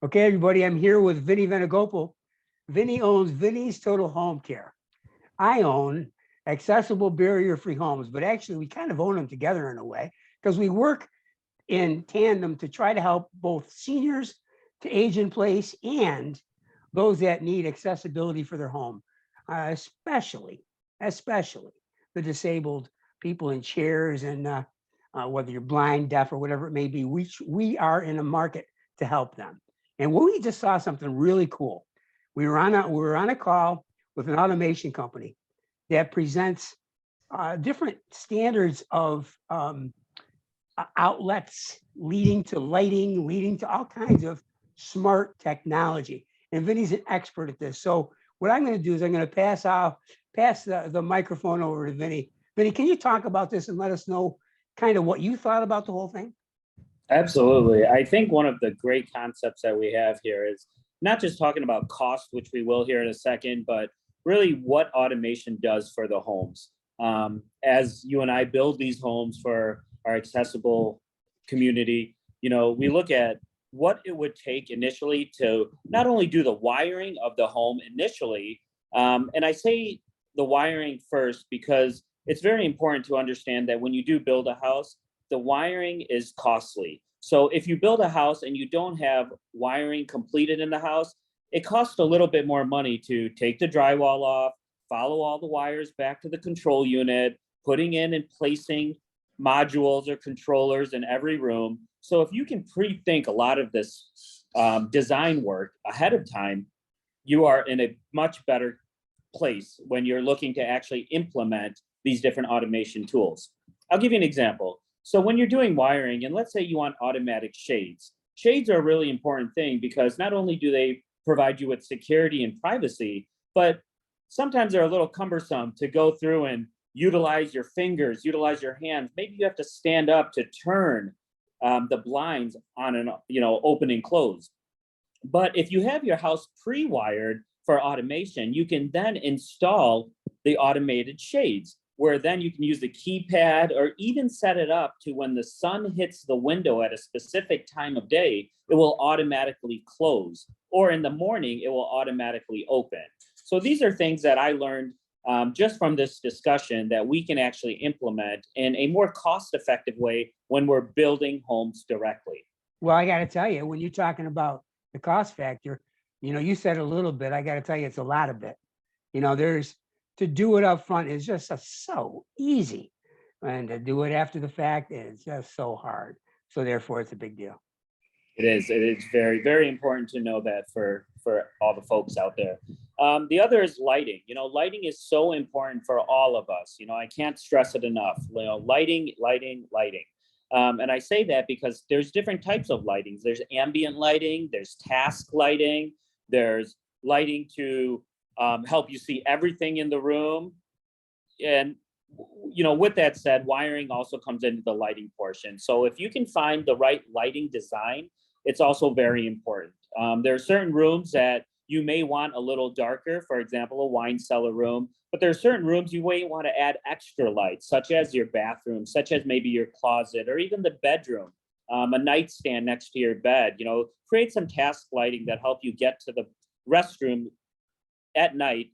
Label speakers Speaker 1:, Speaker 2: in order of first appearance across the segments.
Speaker 1: Okay, everybody, I'm here with Vinnie Venugopal. Vinnie owns Vinnie's Total Home Care. I own Accessible Barrier-Free Homes, but actually we kind of own them together in a way because we work in tandem to try to help both seniors to age in place and those that need accessibility for their home, especially the disabled people in chairs and whether you're blind, deaf, or whatever it may be, we are in a market to help them. And we just saw something really cool. We were on a call with an automation company that presents different standards of outlets leading to lighting, leading to all kinds of smart technology. And Vinny's an expert at this. So what I'm going to do is I'm going to pass the microphone over to Vinny. Vinny, can you talk about this and let us know kind of what you thought about the whole thing?
Speaker 2: Absolutely. I think one of the great concepts that we have here is not just talking about cost, which we will here in a second, but really what automation does for the homes. As you and I build these homes for our accessible community, we look at what it would take initially to not only do the wiring of the home initially, and I say the wiring first because it's very important to understand that when you do build a house, the wiring is costly. So if you build a house and you don't have wiring completed in the house, it costs a little bit more money to take the drywall off, follow all the wires back to the control unit, putting in and placing modules or controllers in every room. So if you can pre-think a lot of this design work ahead of time, you are in a much better place when you're looking to actually implement these different automation tools. I'll give you an example. So when you're doing wiring, and let's say you want automatic shades, shades are a really important thing because not only do they provide you with security and privacy, but sometimes they're a little cumbersome to go through and utilize your fingers, utilize your hands. Maybe you have to stand up to turn the blinds on and open and close. But if you have your house pre-wired for automation, you can then install the automated shades, where then you can use the keypad or even set it up to when the sun hits the window at a specific time of day, it will automatically close, or in the morning, it will automatically open. So these are things that I learned just from this discussion that we can actually implement in a more cost-effective way when we're building homes directly.
Speaker 1: Well, I got to tell you, when you're talking about the cost factor, you said a little bit, I got to tell you, it's a lot of it. To do it up front is just so easy, and to do it after the fact is just so hard. So therefore, it's a big deal.
Speaker 2: It is very, very important to know that for all the folks out there. The other is lighting. Lighting is so important for all of us. I can't stress it enough. Lighting. And I say that because there's different types of lighting. There's ambient lighting, there's task lighting, there's lighting to help you see everything in the room. And, with that said, wiring also comes into the lighting portion. So if you can find the right lighting design, it's also very important. There are certain rooms that you may want a little darker, for example, a wine cellar room, but there are certain rooms you may want to add extra lights, such as your bathroom, such as maybe your closet, or even the bedroom, a nightstand next to your bed. Create some task lighting that help you get to the restroom at night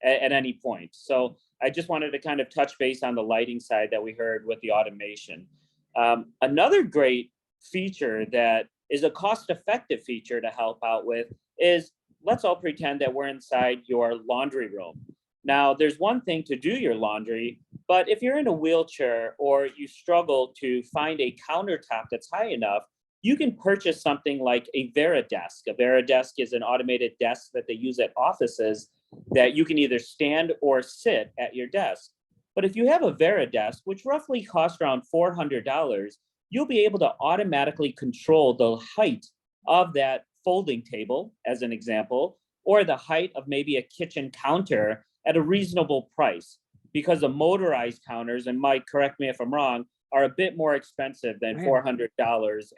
Speaker 2: at any point. So I just wanted to kind of touch base on the lighting side that we heard with the automation. Another great feature that is a cost-effective feature to help out with is, let's all pretend that we're inside your laundry room. Now, there's one thing to do your laundry, but if you're in a wheelchair or you struggle to find a countertop that's high enough, you can purchase something like a VeriDesk. A VeriDesk is an automated desk that they use at offices that you can either stand or sit at your desk. But if you have a VeriDesk, which roughly costs around $400, you'll be able to automatically control the height of that folding table, as an example, or the height of maybe a kitchen counter at a reasonable price. Because the motorized counters, and Mike, correct me if I'm wrong, are a bit more expensive than $400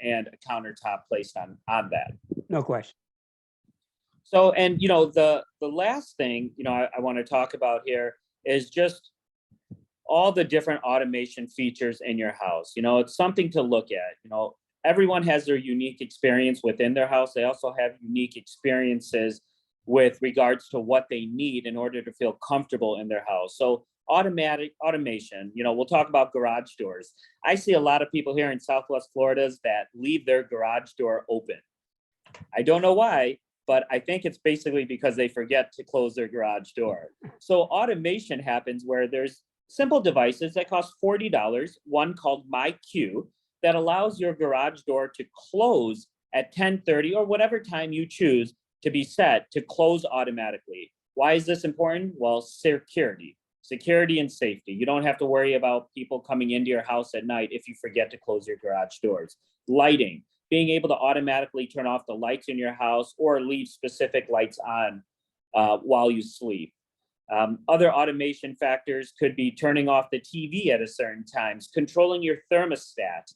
Speaker 2: and a countertop placed on that.
Speaker 1: No question.
Speaker 2: So, and the last thing I want to talk about here is just all the different automation features in your house. It's something to look at. everyone has their unique experience within their house. They also have unique experiences with regards to what they need in order to feel comfortable in their house. So automation, we'll talk about garage doors. I see a lot of people here in Southwest Florida that leave their garage door open. I don't know why, but I think it's basically because they forget to close their garage door. So automation happens where there's simple devices that cost $40, one called MyQ, that allows your garage door to close at 10:30 or whatever time you choose to be set to close automatically. Why is this important? Well, security and safety. You don't have to worry about people coming into your house at night if you forget to close your garage doors. Lighting, being able to automatically turn off the lights in your house or leave specific lights on while you sleep. Other automation factors could be turning off the TV at a certain times, controlling your thermostat.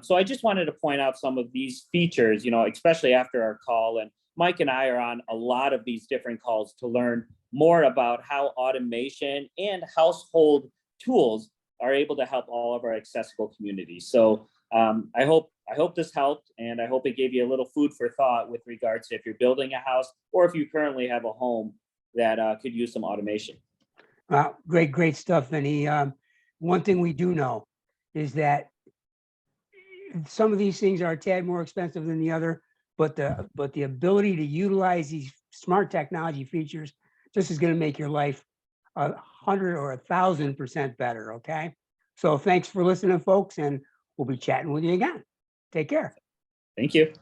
Speaker 2: So I just wanted to point out some of these features, especially after our call. And Mike and I are on a lot of these different calls to learn more about how automation and household tools are able to help all of our accessible communities. So I hope this helped, and I hope it gave you a little food for thought with regards to if you're building a house or if you currently have a home that could use some automation.
Speaker 1: Great stuff, Vinnie. One thing we do know is that some of these things are a tad more expensive than the other, but the ability to utilize these smart technology features just is going to make your life 100 or 1,000% better. Okay. So thanks for listening, folks, and we'll be chatting with you again. Take care.
Speaker 2: Thank you.